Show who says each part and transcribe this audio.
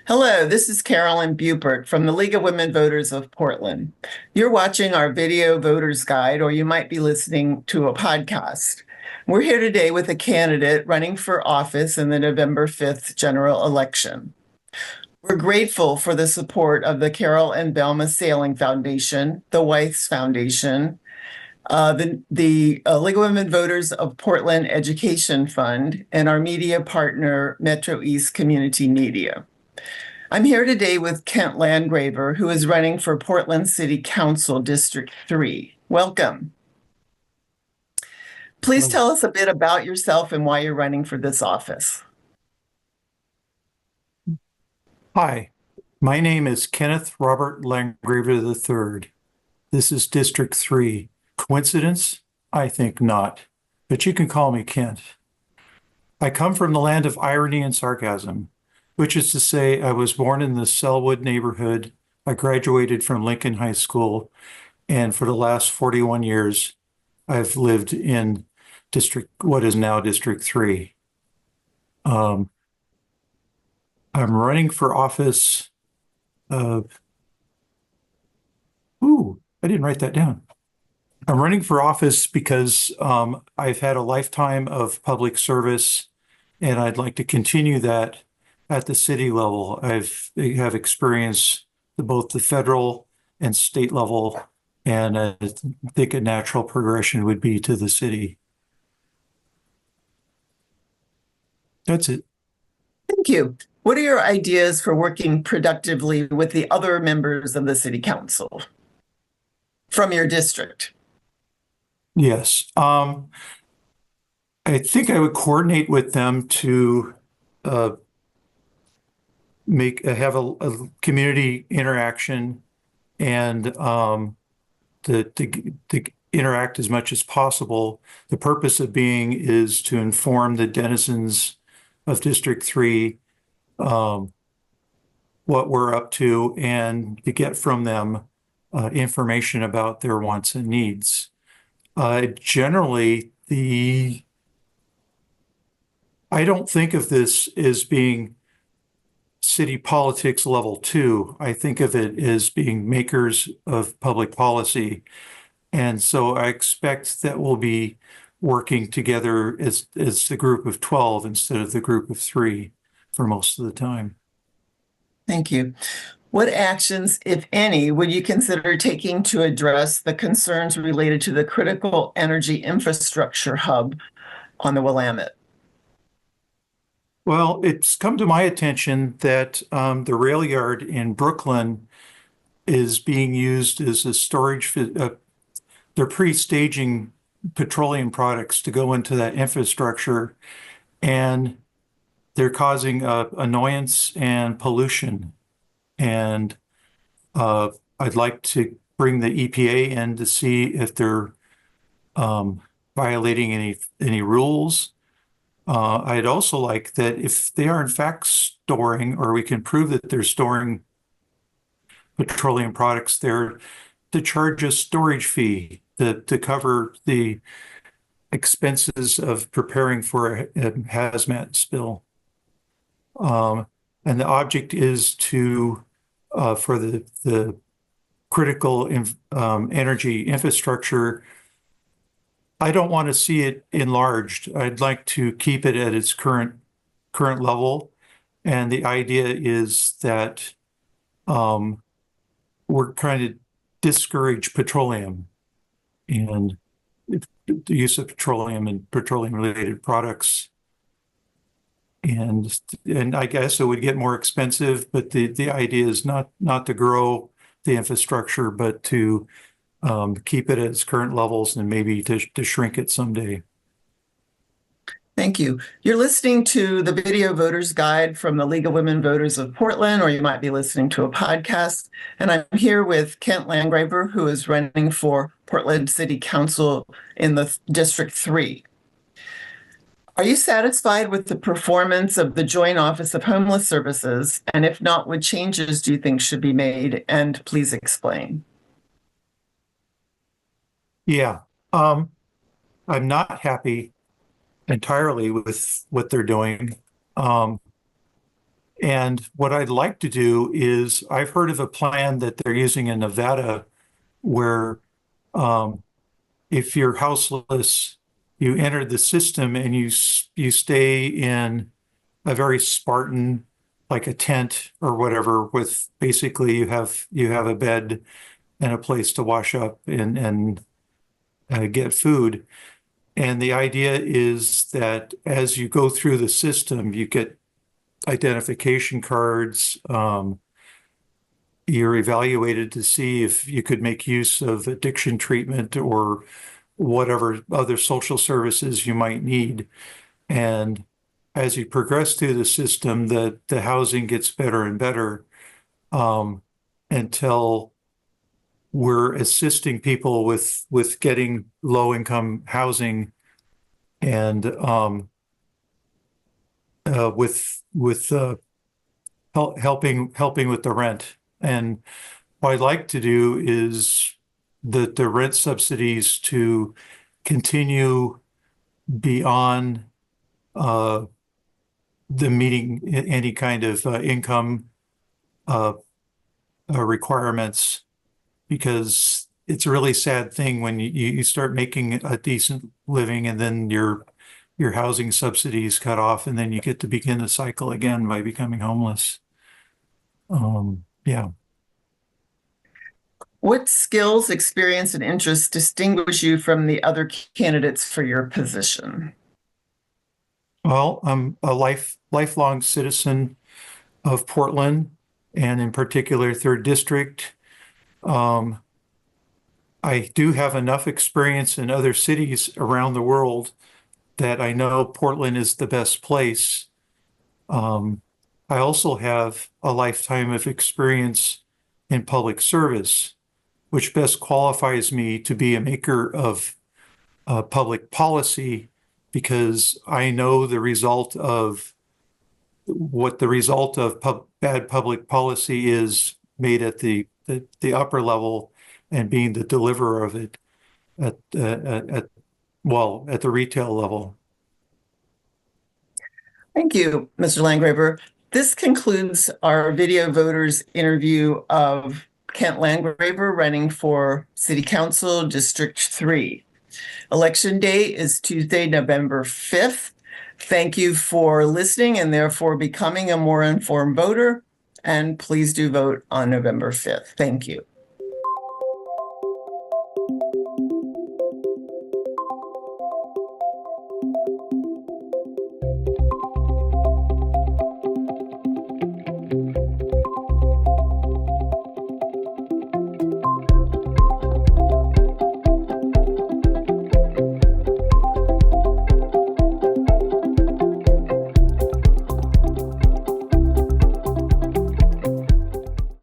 Speaker 1: Hello, this is Carolyn Bupert from the League of Women Voters of Portland. You're watching our video voters guide, or you might be listening to a podcast. We're here today with a candidate running for office in the November 5th general election. We're grateful for the support of the Carol and Belma Sailing Foundation, the Weiss Foundation, the League of Women Voters of Portland Education Fund, and our media partner, Metro East Community Media. I'm here today with Kent Landgraver, who is running for Portland City Council District 3. Welcome. Please tell us a bit about yourself and why you're running for this office.
Speaker 2: Hi, my name is Kenneth Robert Landgraver III. This is District 3. Coincidence? I think not, but you can call me Kent. I come from the land of irony and sarcasm, which is to say I was born in the Selwood neighborhood. I graduated from Lincoln High School, and for the last 41 years, I've lived in what is now District 3. I'm running for office of, I didn't write that down. I'm running for office because I've had a lifetime of public service, and I'd like to continue that at the city level. I have experience at both the federal and state level, and I think a natural progression would be to the city. That's it.
Speaker 1: Thank you. What are your ideas for working productively with the other members of the city council from your district?
Speaker 2: Yes. I think I would coordinate with them to have a community interaction and to interact as much as possible. The purpose of being is to inform the denizens of District 3 what we're up to and to get from them information about their wants and needs. Generally, I don't think of this as being city politics level 2. I think of it as being makers of public policy. And so I expect that we'll be working together as the group of 12 instead of the group of 3 for most of the time.
Speaker 1: Thank you. What actions, if any, would you consider taking to address the concerns related to the critical energy infrastructure hub on the Willamette?
Speaker 2: Well, it's come to my attention that the rail yard in Brooklyn is being used as a storage. They're pre-staging petroleum products to go into that infrastructure, and they're causing annoyance and pollution. And I'd like to bring the EPA in to see if they're violating any rules. I'd also like that if they are in fact storing, or we can prove that they're storing petroleum products there, to charge a storage fee to cover the expenses of preparing for a hazmat spill. And the object is to for the critical energy infrastructure. I don't want to see it enlarged. I'd like to keep it at its current level. And the idea is that we're trying to discourage petroleum and the use of petroleum and petroleum-related products. And I guess it would get more expensive, but the idea is not to grow the infrastructure, but to keep it at its current levels and maybe to shrink it someday.
Speaker 1: Thank you. You're listening to the Video Voters Guide from the League of Women Voters of Portland, or you might be listening to a podcast. And I'm here with Kent Landgraver, who is running for Portland City Council in the District 3. Are you satisfied with the performance of the Joint Office of Homeless Services? And if not, what changes do you think should be made? And please explain.
Speaker 2: Yeah, I'm not happy entirely with what they're doing. And what I'd like to do is, I've heard of a plan that they're using in Nevada where um, if you're houseless, you enter the system and you stay in a very Spartan, like a tent or whatever, with basically you have a bed and a place to wash up and get food. And the idea is that as you go through the system, you get identification cards. You're evaluated to see if you could make use of addiction treatment or whatever other social services you might need. And as you progress through the system, the housing gets better and better um, until we're assisting people with getting low income housing and with helping with the rent. And what I'd like to do is the rent subsidies to continue beyond uh, the meeting any kind of income uh, requirements, because it's a really sad thing when you start making a decent living and then your housing subsidies cut off, and then you get to begin the cycle again by becoming homeless. Yeah.
Speaker 1: What skills, experience, and interests distinguish you from the other candidates for your position?
Speaker 2: Well, I'm a lifelong citizen of Portland, and in particular, Third District. Um, I do have enough experience in other cities around the world that I know Portland is the best place. Um, I also have a lifetime of experience in public service, which best qualifies me to be a maker of public policy, because I know the result of what the result of bad public policy is made at the upper level, and being the deliverer of it at well, at the retail level.
Speaker 1: Thank you, Mr. Landgraver. This concludes our video voters interview of Kent Landgraver running for City Council District 3. Election day is Tuesday, November 5th. Thank you for listening and therefore becoming a more informed voter. And please do vote on November 5th. Thank you.